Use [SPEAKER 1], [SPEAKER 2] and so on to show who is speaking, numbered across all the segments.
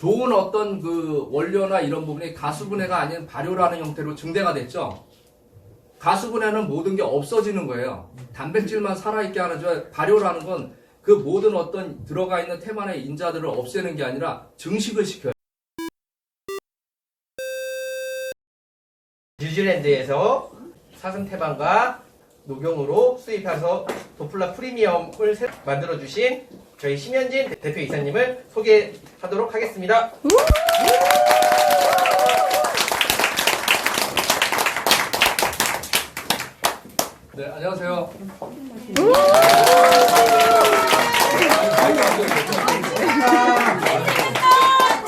[SPEAKER 1] 좋은 어떤 그 원료나 이런 부분이 가수분해가 아닌 발효라는 형태로 증대가 됐죠. 가수분해는 모든 게 없어지는 거예요. 단백질만 살아있게 하는 줄 발효라는 건 그 모든 어떤 들어가 있는 태만의 인자들을 없애는 게 아니라 증식을 시켜요.
[SPEAKER 2] 뉴질랜드에서 사슴태반과 녹용으로 수입해서 도플라 프리미엄을 만들어주신 저희 심현진 대표이사님을 소개하도록 하겠습니다.
[SPEAKER 1] 네, 안녕하세요.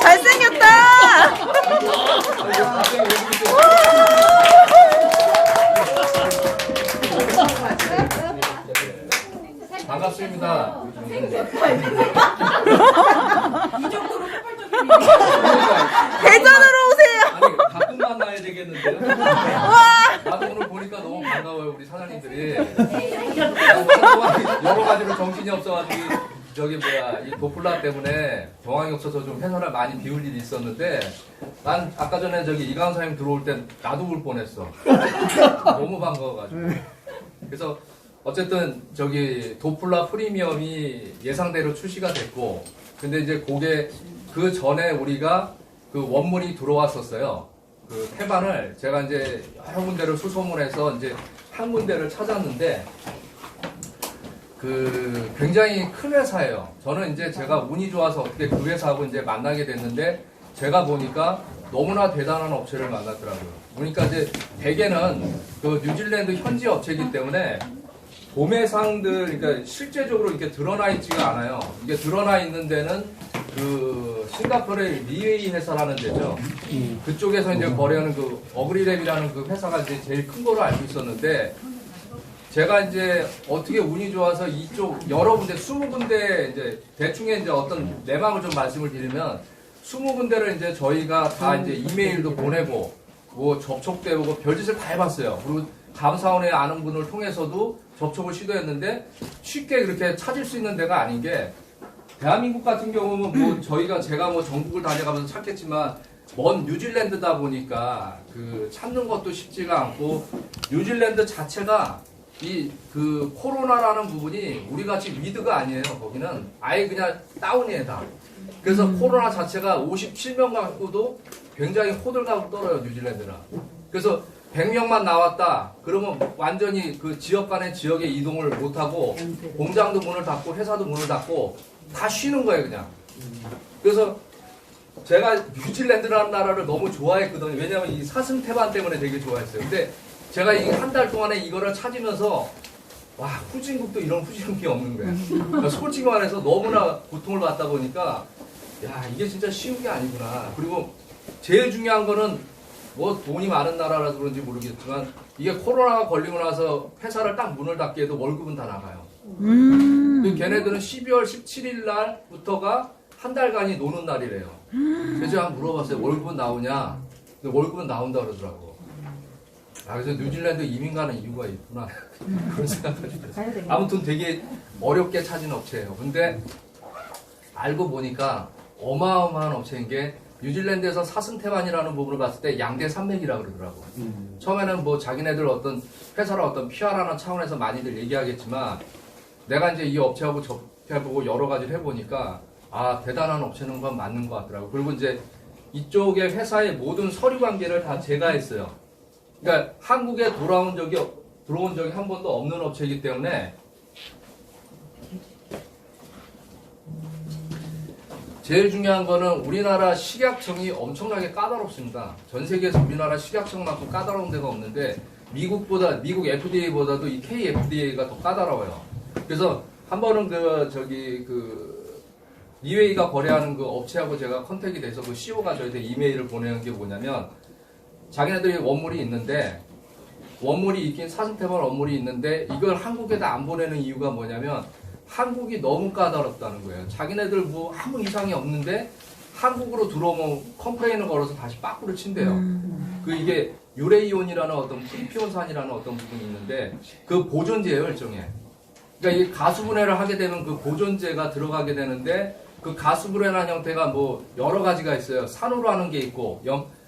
[SPEAKER 3] 잘생겼다.
[SPEAKER 1] 반갑습니다.
[SPEAKER 3] 대전으로 오세요.
[SPEAKER 1] 아니, 가끔 만나야 되겠는데요? 나도 오늘 보니까 너무 반가워요, 우리 사장님들이. 여러 가지로 정신이 없어가지고, 이 도플라 때문에 정황이 없어서 좀 회사를 많이 비울 일이 있었는데, 난 아까 전에 이강 사장님 들어올 땐 나도 울 뻔했어. 너무 반가워가지고. 그래서 어쨌든 도플라 프리미엄이 예상대로 출시가 됐고, 근데 이제 그게 그 전에 우리가 그 원물이 들어왔었어요. 그 태반을 제가 이제 여러 군데를 수소문해서 이제 한 군데를 찾았는데, 그 굉장히 큰 회사예요. 저는 이제 제가 운이 좋아서 어떻게 그 회사하고 이제 만나게 됐는데, 제가 보니까 너무나 대단한 업체를 만났더라고요. 그러니까 이제 대개는 그 뉴질랜드 현지 업체이기 때문에 도매상들, 그러니까 실제적으로 이렇게 드러나 있지가 않아요. 이게 드러나 있는 데는 그 싱가포르의 리웨이 회사라는 데죠. 그쪽에서 이제 거래하는 그 어그리랩이라는 그 회사가 이제 제일 큰 거로 알고 있었는데, 제가 이제 어떻게 운이 좋아서 이쪽 여러 군데 20군데 이제 대충의 이제 어떤 내막을 좀 말씀을 드리면 20군데를 이제 저희가 다 이제 이메일도 보내고 뭐 접촉도 해보고 별짓을 다 해봤어요. 그리고 감사원에 아는 분을 통해서도 접촉을 시도했는데 쉽게 그렇게 찾을 수 있는 데가 아닌 게, 대한민국 같은 경우는 뭐 제가 뭐 전국을 다녀가면서 찾겠지만 먼 뉴질랜드다 보니까 그 찾는 것도 쉽지가 않고, 뉴질랜드 자체가 그 코로나라는 부분이 우리 같이 위드가 아니에요. 거기는 아예 그냥 다운이에요, 다. 그래서 코로나 자체가 57명 갖고도 굉장히 호들갑을 떨어요, 뉴질랜드는. 그래서 100명만 나왔다 그러면 완전히 그 지역 간의 지역에 이동을 못하고, 공장도 문을 닫고 회사도 문을 닫고 다 쉬는 거예요, 그냥. 그래서 제가 뉴질랜드라는 나라를 너무 좋아했거든요. 왜냐하면 이 사슴 태반 때문에 되게 좋아했어요. 근데 제가 이 한 달 동안에 이거를 찾으면서, 와, 후진국도 이런 후진국이 없는 거예요. 그러니까 솔직히 말해서 너무나 고통을 받다 보니까, 야, 이게 진짜 쉬운 게 아니구나. 그리고 제일 중요한 거는 뭐 돈이 많은 나라라서 그런지 모르겠지만, 이게 코로나가 걸리고 나서 회사를 딱 문을 닫게 해도 월급은 다 나가요. 걔네들은 12월 17일 날부터가 한 달간이 노는 날이래요. 그래서 제가 물어봤어요. 월급은 나오냐? 근데 월급은 나온다 그러더라고. 그래서 뉴질랜드 이민 가는 이유가 있구나. 그런 생각까지 들었어요. 아무튼 되게 어렵게 찾은 업체예요. 근데 알고 보니까 어마어마한 업체인 게, 뉴질랜드에서 사슴태반이라는 부분을 봤을 때 양대 산맥이라고 그러더라고. 처음에는 뭐 자기네들 어떤 회사를 어떤 PR하는 차원에서 많이들 얘기하겠지만, 내가 이제 이 업체하고 접해보고 여러 가지를 해보니까, 아, 대단한 업체는 건 맞는 것 같더라고. 그리고 이제 이쪽의 회사의 모든 서류 관계를 다 제가 했어요. 그러니까 한국에 들어온 적이 한 번도 없는 업체이기 때문에, 제일 중요한 거는 우리나라 식약청이 엄청나게 까다롭습니다. 전 세계에서 우리나라 식약청만큼 까다로운 데가 없는데, 미국 FDA보다도 이 KFDA가 더 까다로워요. 그래서 한 번은 리웨이가 거래하는 그 업체하고 제가 컨택이 돼서 그 CEO가 저희한테 이메일을 보내는 게 뭐냐면, 자기네들이 원물이 있는데, 원물이 있긴 사슴태반 원물이 있는데 이걸 한국에다 안 보내는 이유가 뭐냐면, 한국이 너무 까다롭다는 거예요. 자기네들 뭐 아무 이상이 없는데 한국으로 들어오면 컴플레인을 걸어서 다시 빠꾸를 친대요. 이게 유레이온이라는 어떤 프리피온산이라는 어떤 부분이 있는데, 그 보존제예요, 일종의. 그러니까 이 가수분해를 하게 되면 그 보존제가 들어가게 되는데, 그 가스불에난 형태가 뭐 여러 가지가 있어요. 산으로 하는 게 있고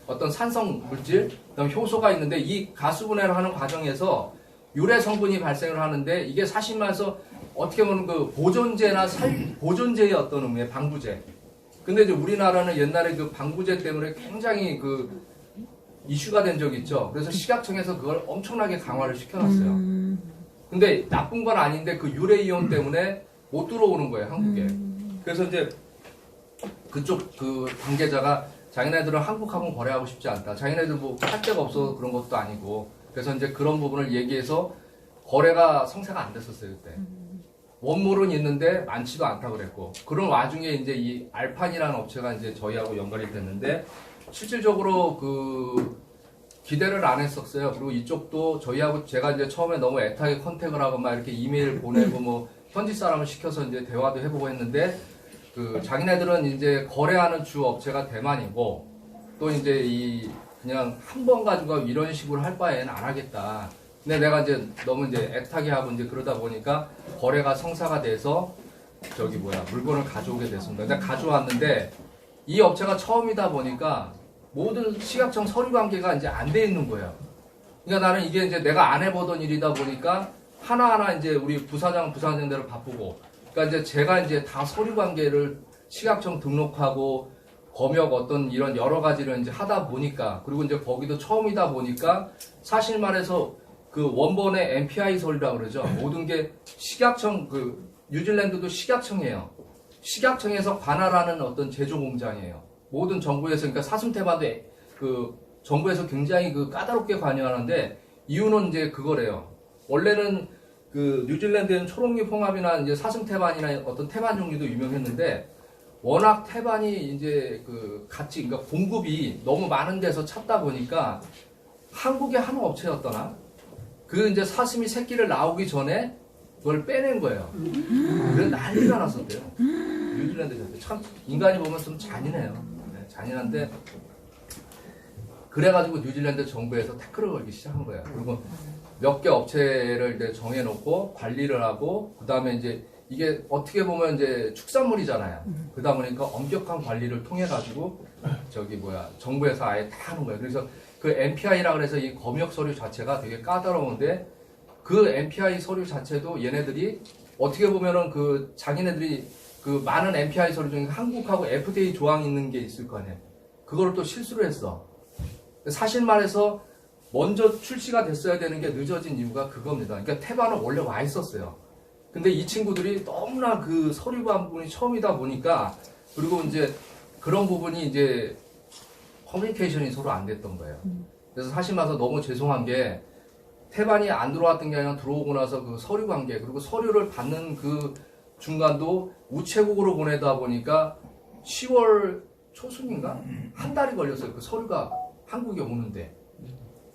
[SPEAKER 1] 어떤 산성 물질, 그다음 효소가 있는데 이 가스분해를 하는 과정에서 유래 성분이 발생을 하는데 이게 사실 말해서 어떻게 보면 그 보존제의 어떤 의미의 방부제. 근데 이제 우리나라는 옛날에 그 방부제 때문에 굉장히 그 이슈가 된 적이 있죠. 그래서 식약청에서 그걸 엄청나게 강화를 시켜놨어요. 근데 나쁜 건 아닌데 그 유래 이온 때문에 못 들어오는 거예요, 한국에. 그래서 이제 그쪽 그 관계자가 자기네들은 한국하고 거래하고 싶지 않다. 자기네들 뭐 할 데가 없어서 그런 것도 아니고. 그래서 이제 그런 부분을 얘기해서 거래가 성사가 안 됐었어요, 그때. 원물은 있는데 많지도 않다고 그랬고. 그런 와중에 이제 이 알판이라는 업체가 이제 저희하고 연결이 됐는데 실질적으로 그 기대를 안 했었어요. 그리고 이쪽도 저희하고 제가 이제 처음에 너무 애타게 컨택을 하고 막 이렇게 이메일 보내고 뭐 현지 사람을 시켜서 이제 대화도 해보고 했는데 그 자기네들은 이제 거래하는 주 업체가 대만이고 또 이제 이 그냥 한 번 가지고 이런 식으로 할 바에는 안 하겠다. 근데 내가 이제 너무 이제 애타게 하고 이제 그러다 보니까 거래가 성사가 돼서 물건을 가져오게 됐습니다. 근데 가져왔는데 이 업체가 처음이다 보니까 모든 식약청 서류 관계가 이제 안 돼 있는 거예요. 그러니까 나는 이게 이제 내가 안 해보던 일이다 보니까 하나하나 이제 우리 부사장대로 바쁘고 그러니까 이제 제가 이제 다 서류 관계를 식약청 등록하고 검역 어떤 이런 여러 가지를 이제 하다 보니까 그리고 이제 거기도 처음이다 보니까 사실 말해서 그 원본의 MPI 서류라고 그러죠. 모든 게 식약청 뉴질랜드도 식약청이에요. 식약청에서 관할하는 어떤 제조 공장이에요. 모든 정부에서 그러니까 사슴태반도 그 정부에서 굉장히 그 까다롭게 관여하는데 이유는 이제 그거래요. 원래는 그 뉴질랜드에는 초록잎 홍합이나 이제 사슴태반이나 어떤 태반 종류도 유명했는데 워낙 태반이 이제 그 그러니까 공급이 너무 많은 데서 찾다 보니까 한국의 한 업체였더나 그 이제 사슴이 새끼를 나오기 전에 그걸 빼낸 거예요. 그래서 난리가 났었대요. 뉴질랜드 자체. 참 인간이 보면 좀 잔인해요. 네, 잔인한데 그래가지고 뉴질랜드 정부에서 태클을 걸기 시작한 거예요. 그리고 몇 개 업체를 이제 정해놓고 관리를 하고 그 다음에 이제 이게 어떻게 보면 이제 축산물이잖아요. 그러다 보니까 엄격한 관리를 통해 가지고 정부에서 아예 다 하는 거예요. 그래서 그 MPI라 그래서 이 검역 서류 자체가 되게 까다로운데 그 MPI 서류 자체도 얘네들이 어떻게 보면은 그 자기네들이 그 많은 MPI 서류 중에 한국하고 FDA 조항이 있는 게 있을 거 아니에요. 그거를 또 실수를 했어. 사실 말해서 먼저 출시가 됐어야 되는 게 늦어진 이유가 그겁니다. 그러니까 태반은 원래 와 있었어요. 근데 이 친구들이 너무나 그 서류관 부분이 처음이다 보니까 그리고 이제 그런 부분이 이제 커뮤니케이션이 서로 안 됐던 거예요. 그래서 사실 말해서 너무 죄송한 게 태반이 안 들어왔던 게 아니라 들어오고 나서 그 서류 관계 그리고 서류를 받는 그 중간도 우체국으로 보내다 보니까 10월 초순인가? 한 달이 걸렸어요. 그 서류가 한국에 오는데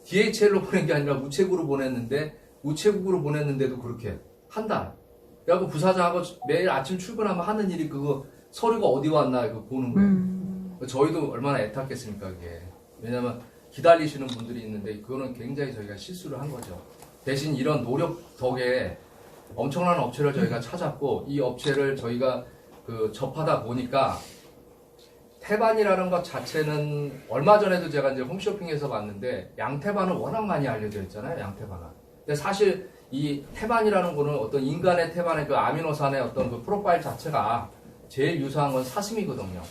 [SPEAKER 1] DHL로 보낸 게 아니라 우체국으로 보냈는데 우체국으로 보냈는데도 그렇게 한 달. 그래갖고 부사장하고 매일 아침 출근하면 하는 일이 그거 서류가 어디 왔나 이거 보는 거예요. 저희도 얼마나 애탔겠습니까 그게. 왜냐면 기다리시는 분들이 있는데 그거는 굉장히 저희가 실수를 한 거죠. 대신 이런 노력 덕에 엄청난 업체를 저희가 찾았고 이 업체를 저희가 그 접하다 보니까 태반이라는 것 자체는 얼마 전에도 제가 이제 홈쇼핑에서 봤는데 양태반은 워낙 많이 알려져 있잖아요. 양태반은. 근데 사실 이 태반이라는 거는 어떤 인간의 태반의 그 아미노산의 어떤 그 프로파일 자체가 제일 유사한 건 사슴이거든요.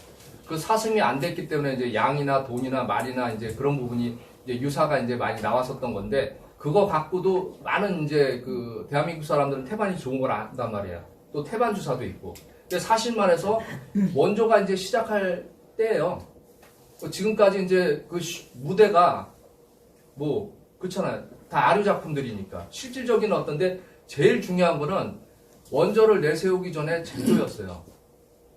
[SPEAKER 1] 그 사슴이 안 됐기 때문에 이제 양이나 돈이나 말이나 이제 그런 부분이 이제 유사가 이제 많이 나왔었던 건데 그거 갖고도 많은 이제 그 대한민국 사람들은 태반이 좋은 걸 안단 말이에요. 또 태반 주사도 있고. 근데 사실 말해서 원조가 이제 시작할 때예요. 지금까지 이제 그 무대가 뭐 그렇잖아요. 다 아류 작품들이니까 실질적인 어떤데 제일 중요한 거는 원조를 내세우기 전에 제조였어요.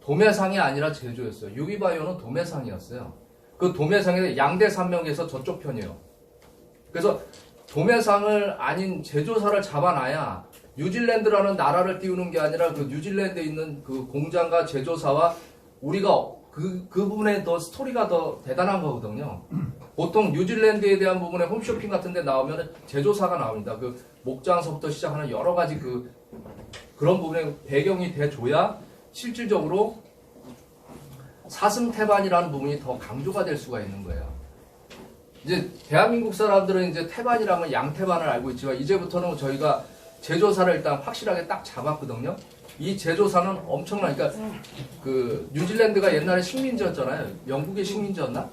[SPEAKER 1] 도매상이 아니라 제조였어요. 유비바이오는 도매상이었어요. 그 도매상에 양대산명에서 저쪽 편이에요. 그래서 도매상을 아닌 제조사를 잡아놔야 뉴질랜드라는 나라를 띄우는 게 아니라 그 뉴질랜드에 있는 그 공장과 제조사와 우리가 그 부분에 더 스토리가 더 대단한 거거든요. 보통 뉴질랜드에 대한 부분에 홈쇼핑 같은 데 나오면 제조사가 나옵니다. 그 목장서부터 시작하는 여러 가지 그런 부분에 배경이 돼줘야 실질적으로 사슴태반이라는 부분이 더 강조가 될 수가 있는 거예요. 이제 대한민국 사람들은 이제 태반이라면 양태반을 알고 있지만 이제부터는 저희가 제조사를 일단 확실하게 딱 잡았거든요. 이 제조사는 엄청나니까 그 뉴질랜드가 옛날에 식민지였잖아요. 영국의 식민지였나?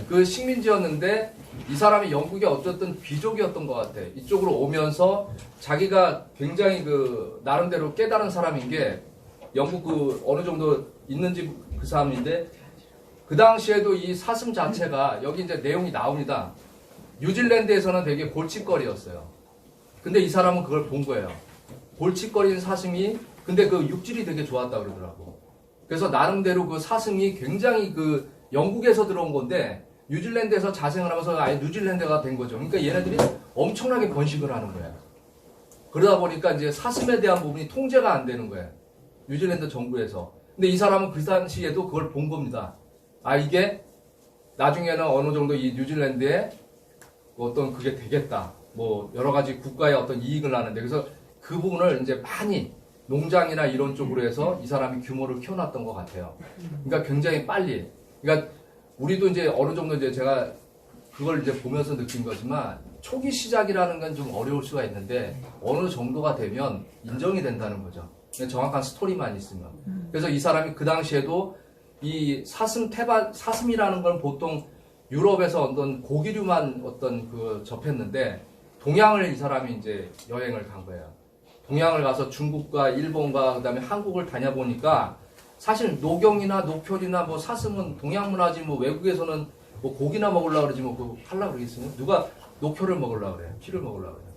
[SPEAKER 1] 그 식민지였는데 이 사람이 영국의 어쨌든 귀족이었던 것 같아. 이쪽으로 오면서 자기가 굉장히 그 나름대로 깨달은 사람인 게 영국 그 어느 정도 있는지 그 사람인데 그 당시에도 이 사슴 자체가 여기 이제 내용이 나옵니다. 뉴질랜드에서는 되게 골칫거리였어요. 근데 이 사람은 그걸 본 거예요. 골칫거리는 사슴이 근데 그 육질이 되게 좋았다 그러더라고. 그래서 나름대로 그 사슴이 굉장히 그 영국에서 들어온 건데 뉴질랜드에서 자생을 하면서 아예 뉴질랜드가 된 거죠. 그러니까 얘네들이 엄청나게 번식을 하는 거예요. 그러다 보니까 이제 사슴에 대한 부분이 통제가 안 되는 거예요. 뉴질랜드 정부에서. 근데 이 사람은 그 당시에도 그걸 본 겁니다. 아, 이게 나중에는 어느 정도 이 뉴질랜드에 어떤 그게 되겠다. 뭐 여러 가지 국가의 어떤 이익을 나는데 그래서 그 부분을 이제 많이 농장이나 이런 쪽으로 해서 이 사람이 규모를 키워놨던 것 같아요. 그러니까 굉장히 빨리. 그러니까 우리도 이제 어느 정도 이제 제가 그걸 이제 보면서 느낀 거지만 초기 시작이라는 건 좀 어려울 수가 있는데 어느 정도가 되면 인정이 된다는 거죠. 정확한 스토리만 있으면. 그래서 이 사람이 그 당시에도 이 사슴이라는 건 보통 유럽에서 어떤 고기류만 어떤 그 접했는데 동양을 이 사람이 이제 여행을 간 거예요. 동양을 가서 중국과 일본과 그다음에 한국을 다녀보니까 사실 노경이나 노표리나 뭐 사슴은 동양 문화지 뭐 외국에서는 뭐 고기나 먹으려고 그러지 뭐 그거 하려고 그러겠어요. 누가 노표를 먹으려고 그래요. 피를 먹으려고 그래요.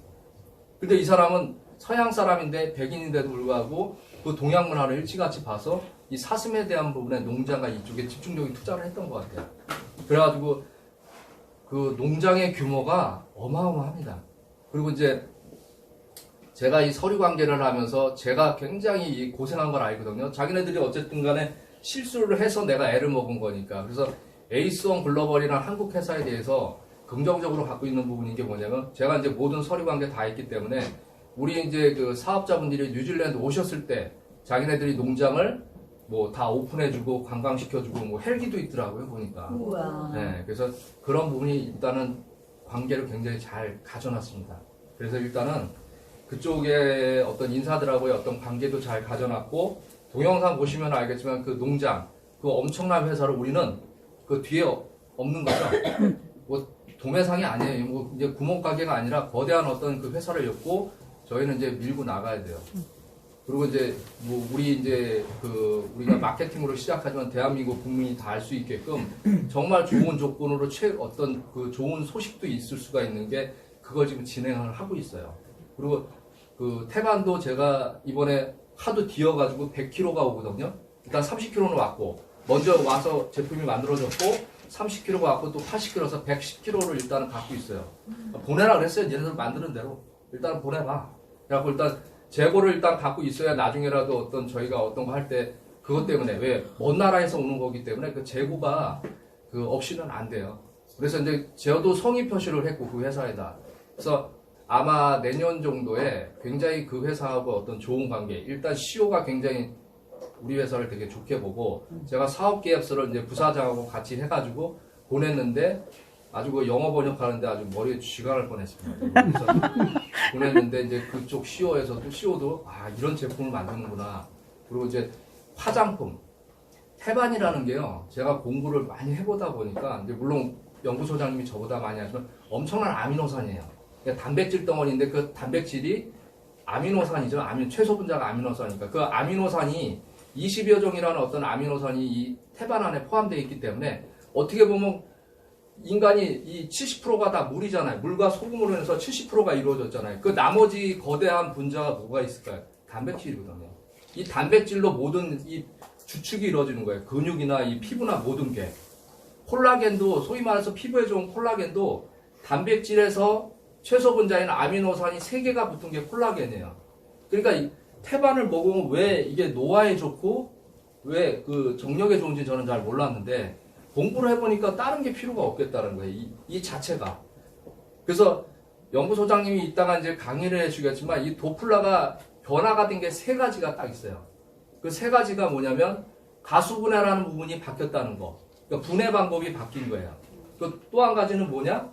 [SPEAKER 1] 근데 이 사람은 서양 사람인데 백인인데도 불구하고 그 동양 문화를 일찌감치 봐서 이 사슴에 대한 부분에 농장과 이쪽에 집중적인 투자를 했던 것 같아요. 그래가지고 그 농장의 규모가 어마어마합니다. 그리고 이제 제가 이 서류 관계를 하면서 제가 굉장히 고생한 걸 알거든요. 자기네들이 어쨌든 간에 실수를 해서 내가 애를 먹은 거니까. 그래서 에이스원 글로벌이라는 한국 회사에 대해서 긍정적으로 갖고 있는 부분인 게 뭐냐면 제가 이제 모든 서류 관계 다 했기 때문에 우리 이제 그 사업자분들이 뉴질랜드 오셨을 때 자기네들이 농장을 뭐 다 오픈해주고 관광시켜주고 뭐 헬기도 있더라고요 보니까.
[SPEAKER 3] 우와.
[SPEAKER 1] 네, 그래서 그런 부분이 일단은 관계를 굉장히 잘 가져놨습니다. 그래서 일단은 그쪽에 어떤 인사들하고의 어떤 관계도 잘 가져놨고 동영상 보시면 알겠지만 그 농장 그 엄청난 회사를 우리는 그 뒤에 없는 거죠. 뭐 도매상이 아니에요. 뭐 이제 구멍가게가 아니라 거대한 어떤 그 회사를 엮고 저희는 이제 밀고 나가야 돼요. 그리고 이제 뭐 우리 이제 그 우리가 마케팅으로 시작하지만 대한민국 국민이 다 알 수 있게끔 정말 좋은 조건으로 어떤 그 좋은 소식도 있을 수가 있는 게 그걸 지금 진행을 하고 있어요. 그리고 그 태반도 제가 이번에 하도 뒤어가지고 100kg가 오거든요. 일단 30kg는 왔고 먼저 와서 제품이 만들어졌고 30kg가 왔고 또 80kg에서 110kg를 일단은 갖고 있어요. 보내라 그랬어요. 얘네들 만드는 대로 일단 보내봐. 그래갖고 일단 재고를 일단 갖고 있어야 나중에라도 어떤 저희가 어떤 거 할 때 그것 때문에 왜 먼 나라에서 오는 거기 때문에 그 재고가 그 없이는 안 돼요. 그래서 이제 저도 성의 표시를 했고 그 회사에다. 그래서 아마 내년 정도에 굉장히 그 회사하고 어떤 좋은 관계. 일단 CEO가 굉장히 우리 회사를 되게 좋게 보고 제가 사업 계획서를 이제 부사장하고 같이 해가지고 보냈는데 아주 그 영어 번역하는데 아주 머리에 쥐가 날 뻔했습니다. 그래서 보냈는데 이제 그쪽 CEO도 아 이런 제품을 만드는구나. 그리고 이제 화장품 태반이라는 게요. 제가 공부를 많이 해보다 보니까 이제 물론 연구소장님이 저보다 많이 하지만 엄청난 아미노산이에요. 그러니까 단백질 덩어리인데 그 단백질이 아미노산이죠. 최소 분자가 아미노산이니까 그 아미노산이 20여 종이라는 어떤 아미노산이 이 태반 안에 포함되어 있기 때문에 어떻게 보면 인간이 이 70%가 다 물이잖아요. 물과 소금으로 해서 70%가 이루어졌잖아요. 그 나머지 거대한 분자가 뭐가 있을까요? 단백질이거든요. 이 단백질로 모든 이 주축이 이루어지는 거예요. 근육이나 이 피부나 모든 게. 콜라겐도 소위 말해서 피부에 좋은 콜라겐도 단백질에서 최소 분자인 아미노산이 3개가 붙은 게 콜라겐이에요. 그러니까 이 태반을 먹으면 왜 이게 노화에 좋고 왜 그 정력에 좋은지 저는 잘 몰랐는데 공부를 해보니까 다른 게 필요가 없겠다는 거예요. 이 자체가. 그래서 연구소장님이 이따가 이제 강의를 해주겠지만 이 도플라가 변화가 된 게 3가지가 딱 있어요. 그 3가지가 뭐냐면 가수분해라는 부분이 바뀌었다는 거. 그러니까 분해 방법이 바뀐 거예요. 또 한 가지는 뭐냐?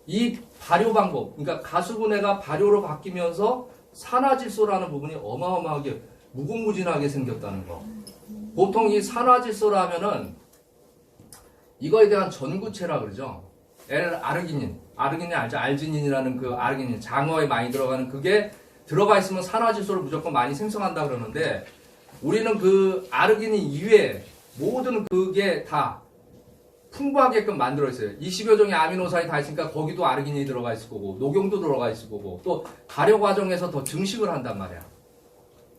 [SPEAKER 1] 이 발효 방법, 그러니까 가수분해가 발효로 바뀌면서 산화질소라는 부분이 어마어마하게 무궁무진하게 생겼다는 거. 보통 이 산화질소라면은 이거에 대한 전구체라 그러죠. 아르기닌 알죠? 알지닌이라는 그 아르기닌, 장어에 많이 들어가는 그게 들어가 있으면 산화질소를 무조건 많이 생성한다 그러는데 우리는 그 아르기닌 이외에 모든 그게 다 풍부하게끔 만들어 있어요. 20여 종의 아미노산이 다 있으니까 거기도 아르기닌이 들어가 있을 거고 녹용도 들어가 있을 거고 또 발효 과정에서 더 증식을 한단 말이야.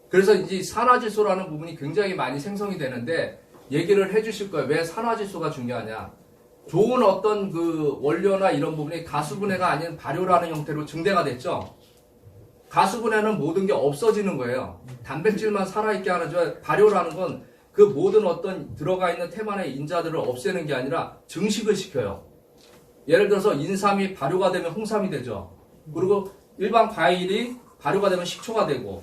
[SPEAKER 1] 그래서 이제 산화질소라는 부분이 굉장히 많이 생성이 되는데 얘기를 해주실 거예요. 왜 산화질소가 중요하냐? 좋은 어떤 그 원료나 이런 부분이 가수분해가 아닌 발효라는 형태로 증대가 됐죠. 가수분해는 모든 게 없어지는 거예요. 단백질만 살아있게 하는 줄 발효라는 건 그 모든 어떤 들어가 있는 태반의 인자들을 없애는 게 아니라 증식을 시켜요. 예를 들어서 인삼이 발효가 되면 홍삼이 되죠. 그리고 일반 과일이 발효가 되면 식초가 되고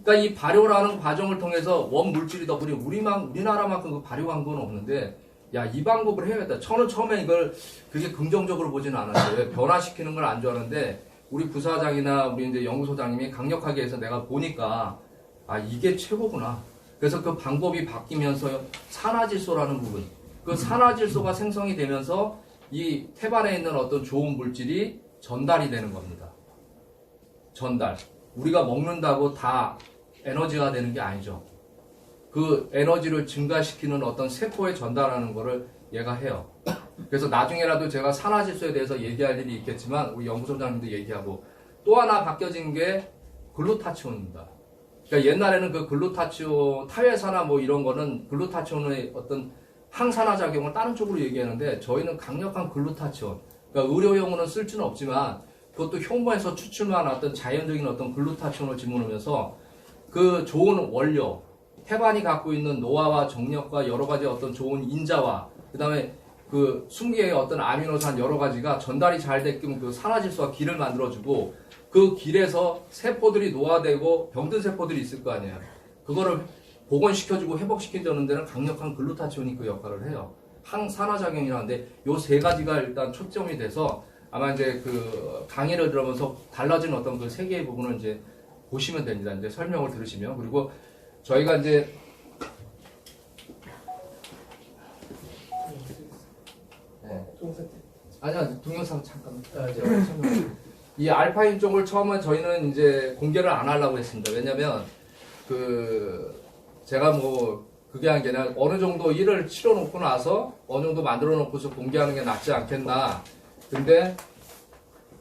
[SPEAKER 1] 그러니까 이 발효라는 과정을 통해서 원 물질이 더 우리나라만큼 그 발효한 건 없는데 야, 이 방법을 해야겠다. 저는 처음에 이걸 그게 긍정적으로 보지는 않았어요. 변화시키는 걸 안 좋아하는데 우리 부사장이나 우리 이제 연구소장님이 강력하게 해서 내가 보니까 아, 이게 최고구나. 그래서 그 방법이 바뀌면서 산화질소라는 부분, 그 산화질소가 생성이 되면서 이 태반에 있는 어떤 좋은 물질이 전달이 되는 겁니다. 전달. 우리가 먹는다고 다 에너지가 되는 게 아니죠. 그 에너지를 증가시키는 어떤 세포에 전달하는 거를 얘가 해요. 그래서 나중에라도 제가 산화질소에 대해서 얘기할 일이 있겠지만 우리 연구소장님도 얘기하고 또 하나 바뀌어진 게 글루타치온입니다. 그러니까 옛날에는 그 글루타치온, 타회사나 뭐 이런 거는 글루타치온의 어떤 항산화 작용을 다른 쪽으로 얘기하는데 저희는 강력한 글루타치온, 그러니까 의료용으로는 쓸 수는 없지만 그것도 효모에서 추출한 어떤 자연적인 어떤 글루타치온을 집어넣으면서 그 좋은 원료, 태반이 갖고 있는 노화와 정력과 여러 가지 어떤 좋은 인자와 그 다음에 그 숨기의 어떤 아미노산 여러 가지가 전달이 잘 되게끔 그 산화질소가 길을 만들어주고 그 길에서 세포들이 노화되고 병든 세포들이 있을 거 아니에요. 그거를 복원시켜주고 회복시켜주는 데는 강력한 글루타치온이 그 역할을 해요. 항산화작용이라는데 요 세 가지가 일단 초점이 돼서 아마 이제 그 강의를 들으면서 달라진 어떤 그 세 개의 부분을 이제 보시면 됩니다. 이제 설명을 들으시면. 그리고 저희가 이제 아니야, 동영상 잠깐. 이 알파인 쪽을 처음에 저희는 이제 공개를 안 하려고 했습니다. 왜냐면, 제가 뭐, 그게 아니라 어느 정도 일을 치러 놓고 나서 어느 정도 만들어 놓고서 공개하는 게 낫지 않겠나. 근데,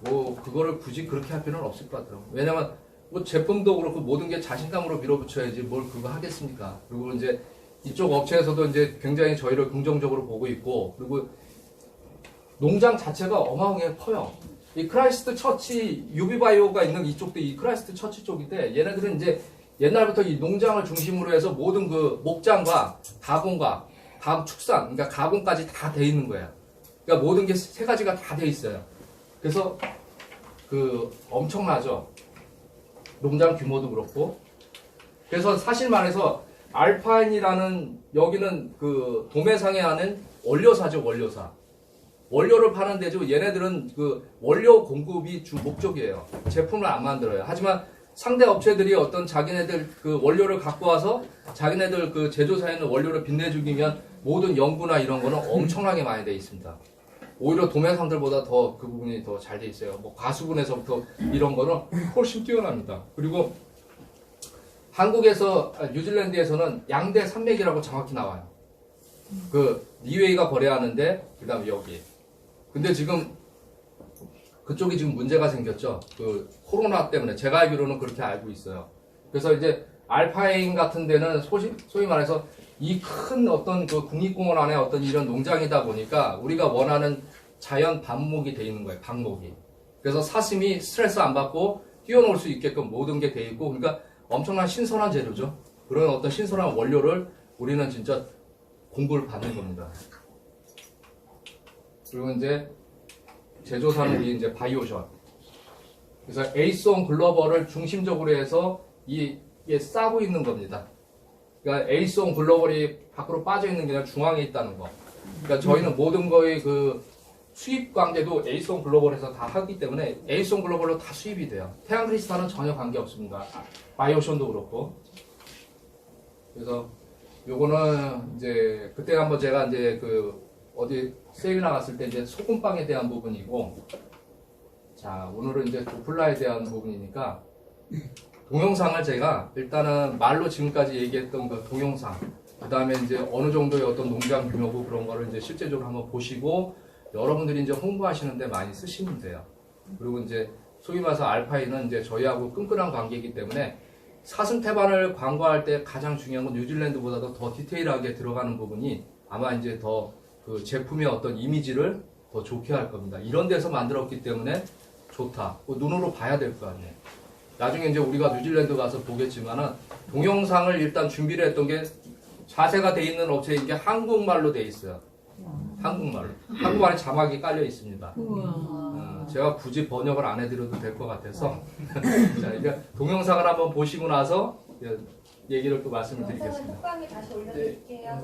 [SPEAKER 1] 뭐, 그거를 굳이 그렇게 할 필요는 없을 것 같더라고요. 왜냐면, 뭐 제품도 그렇고 모든 게 자신감으로 밀어붙여야지 뭘 그거 하겠습니까. 그리고 이제 이쪽 업체에서도 이제 굉장히 저희를 긍정적으로 보고 있고, 그리고 농장 자체가 어마어마하게 커요. 이 크라이스트 처치, 유비바이오가 있는 이쪽도 이 크라이스트 처치 쪽인데, 얘네들은 이제 옛날부터 이 농장을 중심으로 해서 모든 그 목장과 가공과 축산, 그러니까 가공까지 다 돼 있는 거예요. 그러니까 모든 게 세 가지가 다 돼 있어요. 그래서 엄청나죠. 농장 규모도 그렇고. 그래서 사실 말해서 알파인이라는 여기는 그 도매상에 하는 원료사죠, 원료사. 원료를 파는 데죠. 얘네들은 그 원료 공급이 주 목적이에요. 제품을 안 만들어요. 하지만 상대 업체들이 어떤 자기네들 그 원료를 갖고 와서 자기네들 그 제조사에 있는 원료를 빛내주기면 모든 연구나 이런 거는 엄청나게 많이 돼 있습니다. 오히려 도매상들보다 더 그 부분이 더 잘 돼 있어요. 뭐 가수분에서부터 이런 거는 훨씬 뛰어납니다. 그리고 한국에서, 뉴질랜드에서는 양대 산맥이라고 정확히 나와요. 그 니웨이가 거래하는데 그다음에 여기. 근데 지금 그쪽이 지금 문제가 생겼죠. 그 코로나 때문에 제가 알기로는 그렇게 알고 있어요. 그래서 이제 알파인 같은 데는 소위 말해서 이 큰 어떤 그 국립공원 안에 어떤 이런 농장이다 보니까 우리가 원하는 자연 반목이 돼 있는 거예요. 반목이. 그래서 사슴이 스트레스 안 받고 뛰어놀 수 있게끔 모든 게 돼 있고, 그러니까 엄청난 신선한 재료죠. 그런 어떤 신선한 원료를 우리는 진짜 공부를 받는 겁니다. 그리고 이제 제조사는 우리 이제 바이오션. 그래서 에이스온 글로벌을 중심적으로 해서 이게 싸고 있는 겁니다. 그러니까 에이송 글로벌이 밖으로 빠져 있는 게 아니라 중앙에 있다는 거. 그러니까 저희는 모든 거의 그 수입 관계도 에이송 글로벌에서 다 하기 때문에 에이송 글로벌로 다 수입이 돼요. 태양 크리스탈은 전혀 관계 없습니다. 바이오션도 그렇고. 그래서 요거는 이제 그때 한번 제가 이제 그 어디 세미나 갔을 때 이제 소금빵에 대한 부분이고, 자 오늘은 이제 도플라에 대한 부분이니까 동영상을 제가 일단은 말로 지금까지 얘기했던 그 동영상, 그 다음에 이제 어느 정도의 어떤 농장 규모고 그런 거를 이제 실제적으로 한번 보시고 여러분들이 이제 홍보하시는데 많이 쓰시면 돼요. 그리고 이제 소위 말해서 알파인은 이제 저희하고 끈끈한 관계이기 때문에 사슴 태반을 광고할 때 가장 중요한 건 뉴질랜드보다도 더 디테일하게 들어가는 부분이 아마 이제 더 그 제품의 어떤 이미지를 더 좋게 할 겁니다. 이런 데서 만들었기 때문에 좋다. 눈으로 봐야 될 거 아니에요. 나중에 이제 우리가 뉴질랜드 가서 보겠지만은 동영상을 일단 준비를 했던 게 자세가 돼 있는 업체에 이게 한국말로 돼 있어요. 한국말로. 한국말에 자막이 깔려 있습니다. 제가 굳이 번역을 안 해드려도 될 것 같아서. 자, 이제 동영상을 한번 보시고 나서 얘기를 또 말씀을 드리겠습니다.
[SPEAKER 4] 톡방에 다시 올려드릴게요.